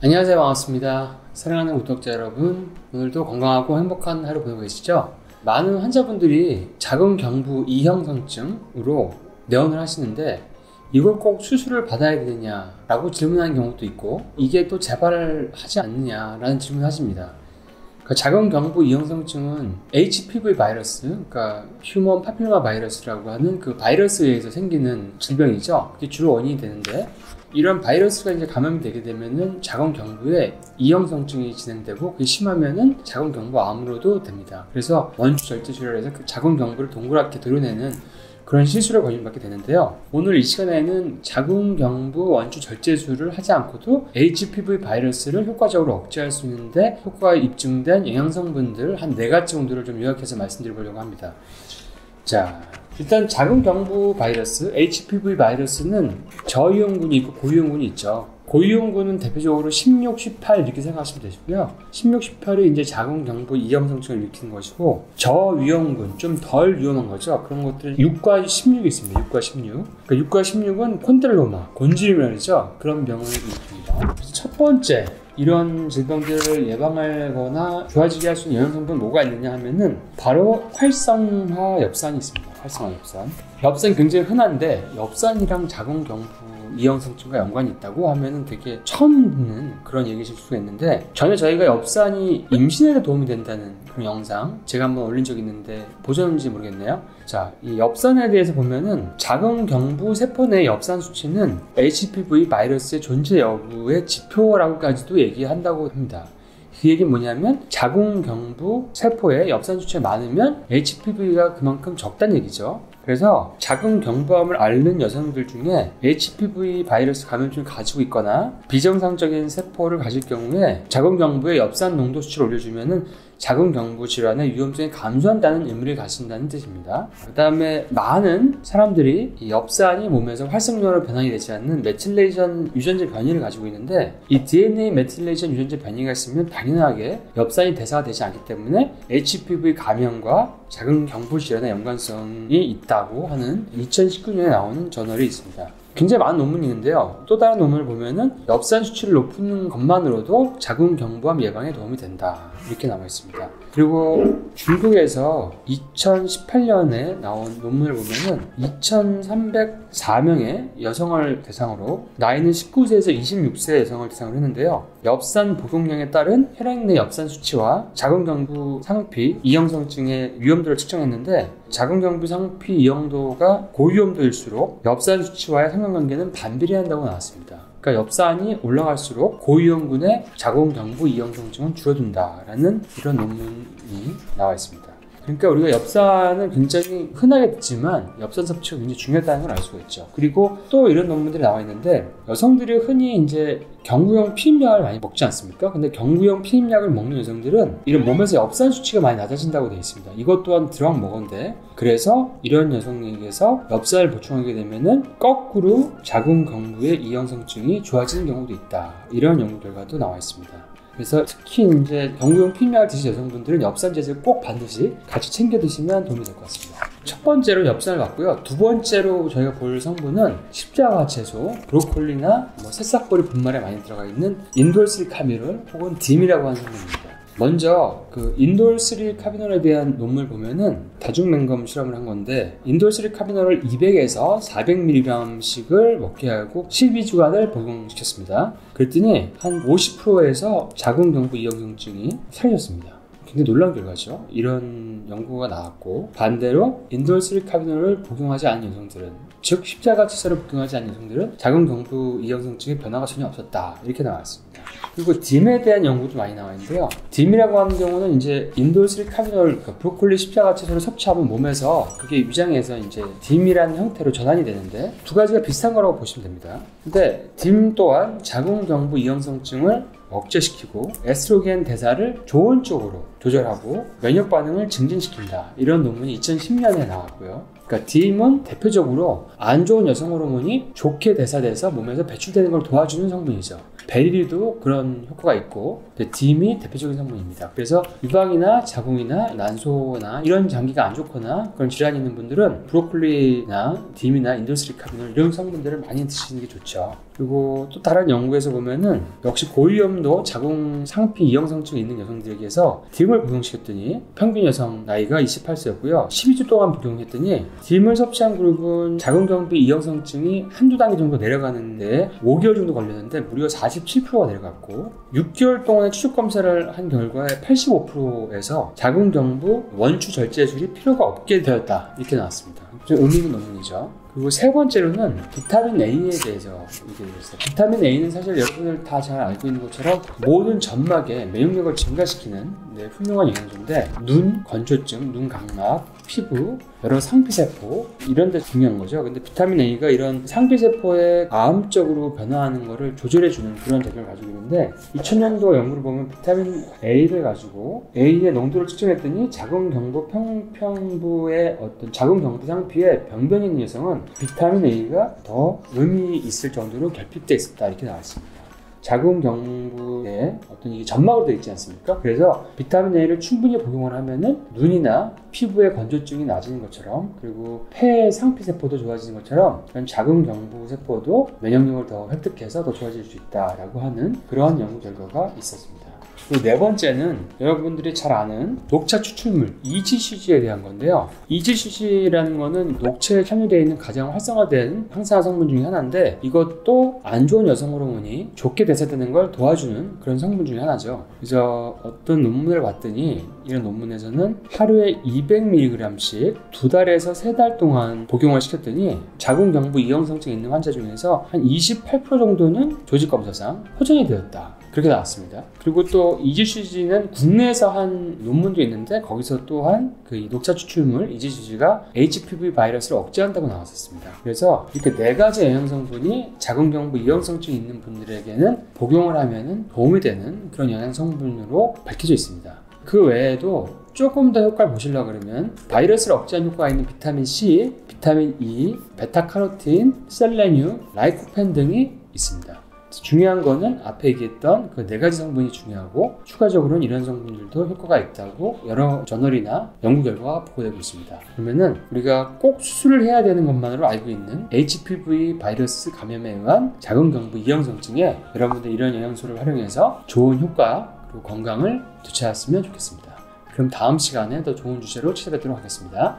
안녕하세요. 반갑습니다. 사랑하는 구독자 여러분, 오늘도 건강하고 행복한 하루 보내고 계시죠? 많은 환자분들이 자궁경부 이형성증으로 내원을 하시는데 이걸 꼭 수술을 받아야 되느냐라고 질문하는 경우도 있고, 이게 또 재발하지 않느냐라는 질문을 하십니다. 그러니까 자궁경부 이형성증은 HPV 바이러스, 그러니까 휴먼 파필로마 바이러스라고 하는 그 바이러스에 의해서 생기는 질병이죠. 그게 주로 원인이 되는데, 이런 바이러스가 이제 감염이 되게 되면은 자궁경부에 이형성증이 진행되고, 그게 심하면은 자궁경부암으로도 됩니다. 그래서 원추절제술이라 해서 그 자궁경부를 동그랗게 도려내는 그런 실수를 권유받게 되는데요. 오늘 이 시간에는 자궁경부 원추절제술을 하지 않고도 HPV 바이러스를 효과적으로 억제할 수 있는데 효과가 입증된 영양성분들 한 4가지 정도를 좀 요약해서 말씀드려보려고 합니다. 자, 일단 자궁경부 바이러스, HPV 바이러스는 저유형군이 있고 고유형군이 있죠. 고유형군은 대표적으로 16, 18 이렇게 생각하시면 되시고요. 16, 18이 이제 자궁경부 이형성증을 일으키는 것이고, 저유형군, 좀 덜 위험한 거죠. 그런 것들은 6과 16이 있습니다. 6과 16. 그러니까 6과 16은 콘델로마, 곤지름이라죠. 그런 병을 일으킵니다. 그래서 첫 번째, 이런 질병들을 예방하거나 좋아지게 할 수 있는 영양성분 뭐가 있느냐 하면은 바로 활성화 엽산이 있습니다. 활성화 엽산. 엽산이 굉장히 흔한데 엽산이랑 자궁경부 이형성증과 연관이 있다고 하면은 되게 처음 듣는 그런 얘기실 수가 있는데, 전에 저희가 엽산이 임신에 도움이 된다는 그런 영상 제가 한번 올린 적이 있는데 보셨는지 모르겠네요. 자, 이 엽산에 대해서 보면은 자궁경부 세포 내 엽산 수치는 HPV 바이러스의 존재 여부의 지표라고까지도 얘기한다고 합니다. 그 얘기는 뭐냐면 자궁경부 세포에 엽산 수치가 많으면 HPV가 그만큼 적다는 얘기죠. 그래서 자궁경부암을 앓는 여성들 중에 HPV 바이러스 감염증을 가지고 있거나 비정상적인 세포를 가질 경우에 자궁경부의 엽산 농도 수치를 올려주면은 자궁경부 질환의 위험성이 감소한다는 의미를 가진다는 뜻입니다. 그 다음에 많은 사람들이 이 엽산이 몸에서 활성도로 변환이 되지 않는 메틸레이션 유전자 변이를 가지고 있는데, 이 DNA 메틸레이션 유전자 변이가 있으면 당연하게 엽산이 대사가 되지 않기 때문에 HPV 감염과 자궁경부 질환의 연관성이 있다고 하는 2019년에 나오는 저널이 있습니다. 굉장히 많은 논문이 있는데요. 또 다른 논문을 보면은 엽산 수치를 높이는 것만으로도 자궁경부암 예방에 도움이 된다, 이렇게 나와 있습니다. 그리고 중국에서 2018년에 나온 논문을 보면은 2304명의 여성을 대상으로, 나이는 19세에서 26세 여성을 대상으로 했는데요. 엽산 복용량에 따른 혈액 내 엽산 수치와 자궁경부 상피 이형성증의 위험도를 측정했는데, 자궁경부 상피 이형도가 고위험도일수록 엽산 수치와의 상관관계는 반비례한다고 나왔습니다. 그러니까 엽산이 올라갈수록 고위험군의 자궁경부 이형성증은 줄어든다라는 이런 논문이 나와 있습니다. 그러니까 우리가 엽산은 굉장히 흔하게 듣지만 엽산 섭취가 굉장히 중요하다는 걸 알 수가 있죠. 그리고 또 이런 논문들이 나와 있는데, 여성들이 흔히 이제 경구용 피임약을 많이 먹지 않습니까? 근데 경구용 피임약을 먹는 여성들은 이런 몸에서 엽산 수치가 많이 낮아진다고 되어 있습니다. 이것 또한 들어간 먹은데, 그래서 이런 여성에게서 엽산을 보충하게 되면은 거꾸로 자궁경부의 이형성증이 좋아지는 경우도 있다, 이런 연구 결과도 나와 있습니다. 그래서 특히 이제 경구용 피임약을 드신 여성분들은 엽산 제제를 꼭 반드시 같이 챙겨 드시면 도움이 될 것 같습니다. 첫 번째로 엽산을 봤고요. 두 번째로 저희가 볼 성분은 십자가 채소, 브로콜리나 새싹보리 분말에 많이 들어가 있는 인돌스리카비놀 혹은 딤이라고 하는 성분입니다. 먼저 그 인돌스리카비놀에 대한 논문을 보면은 다중맹검 실험을 한 건데, 인돌스리카비놀을 200에서 400mg씩을 먹게 하고 12주간을 복용시켰습니다. 그랬더니 한 50%에서 자궁경부 이형성증이 사라졌습니다. 굉장히 놀라운 결과죠. 이런 연구가 나왔고, 반대로 인돌스리카비놀을 복용하지 않은 여성들은, 즉 십자가 치사를 복용하지 않은 여성들은 자궁경부 이형성증의 변화가 전혀 없었다, 이렇게 나왔습니다. 그리고 딤에 대한 연구도 많이 나와 있는데요. 딤이라고 하는 경우는 이제 인돌스리카비놀, 그러니까 브로콜리 십자가 채소를 섭취하면 몸에서 그게 위장에서 이제 딤이라는 형태로 전환이 되는데, 두 가지가 비슷한 거라고 보시면 됩니다. 근데 딤 또한 자궁경부 이형성증을 억제시키고 에스트로겐 대사를 좋은 쪽으로 조절하고 면역 반응을 증진시킨다, 이런 논문이 2010년에 나왔고요. 그러니까 딤은 대표적으로 안 좋은 여성 호르몬이 좋게 대사돼서 몸에서 배출되는 걸 도와주는 성분이죠. 베릴도 그런 효과가 있고 딤이 대표적인 성분입니다. 그래서 유방이나 자궁이나 난소나 이런 장기가 안 좋거나 그런 질환이 있는 분들은 브로콜리나 딤이나 인도스리카비놀 이런 성분들을 많이 드시는 게 좋죠. 그리고 또 다른 연구에서 보면은 역시 고위험도 자궁 상피 이형성증이 있는 여성들에게서 딤을 복용시켰더니 평균 여성 나이가 28세였고요. 12주 동안 복용했더니 딤을 섭취한 그룹은 자궁 경부 이형성증이 한두 단계 정도 내려가는데 5개월 정도 걸렸는데 무려 47%가 내려갔고 6개월 동안의 추적 검사를 한 결과에 85%에서 자궁 경부 원추 절제술이 필요가 없게 되었다 이렇게 나왔습니다. 좀 의미 있는 논문이죠. 그리고 세 번째로는 비타민 A에 대해서 얘기해드렸어요. 비타민 A는 사실 여러분들 다 잘 알고 있는 것처럼 모든 점막의免疫力을 증가시키는 훌륭한 영양소인데 눈, 건조증, 눈 각막, 피부, 여러 상피세포 이런 데 중요한 거죠. 근데 비타민 A가 이런 상피세포의 과암적으로 변화하는 것을 조절해주는 그런 작용을 가지고 있는데 2000년도 연구를 보면 비타민 A를 가지고 A의 농도를 측정했더니 자궁경부 평평부의 어떤 자궁경부 상피에 병변이 있는 여성은 비타민 A가 더 의미 있을 정도로 결핍되어 있었다 이렇게 나왔습니다. 자궁경부에 어떤 이게 점막으로 되어 있지 않습니까? 그래서 비타민 A를 충분히 복용을 하면은 눈이나 피부의 건조증이 나아지는 것처럼 그리고 폐의 상피세포도 좋아지는 것처럼 그런 자궁경부 세포도 면역력을 더 획득해서 더 좋아질 수 있다라고 하는 그러한 연구 결과가 있었습니다. 그리고 네 번째는 여러분들이 잘 아는 녹차 추출물 EGCG에 대한 건데요. EGCG라는 거는 녹차에 함유되어 있는 가장 활성화된 항산화 성분 중에 하나인데 이것도 안 좋은 여성 호르몬이 좋게 대사되는 걸 도와주는 그런 성분 중에 하나죠. 그래서 어떤 논문을 봤더니 이런 논문에서는 하루에 200mg씩 2달에서 3달 동안 복용을 시켰더니 자궁경부 이형성증이 있는 환자 중에서 한 28% 정도는 조직검사상 호전이 되었다. 그렇게 나왔습니다. 그리고 또 EGCG는 국내에서 한 논문도 있는데 거기서 또한 그 녹차 추출물 EGCG가 HPV 바이러스를 억제한다고 나왔었습니다. 그래서 이렇게 4가지 영양성분이 자궁경부 이형성증이 있는 분들에게는 복용을 하면 도움이 되는 그런 영양성분으로 밝혀져 있습니다. 그 외에도 조금 더 효과를 보시려고 그러면 바이러스를 억제하는 효과가 있는 비타민 C, 비타민 E, 베타카로틴, 셀레늄, 라이코펜 등이 있습니다. 중요한 거는 앞에 얘기했던 그 4가지 성분이 중요하고 추가적으로는 이런 성분들도 효과가 있다고 여러 저널이나 연구 결과가 보고되고 있습니다. 그러면은 우리가 꼭 수술을 해야 되는 것만으로 알고 있는 HPV 바이러스 감염에 의한 자궁경부 이형성증에 여러분들 이런 영양소를 활용해서 좋은 효과 그리고 건강을 되찾았으면 좋겠습니다. 그럼 다음 시간에 더 좋은 주제로 찾아뵙도록 하겠습니다.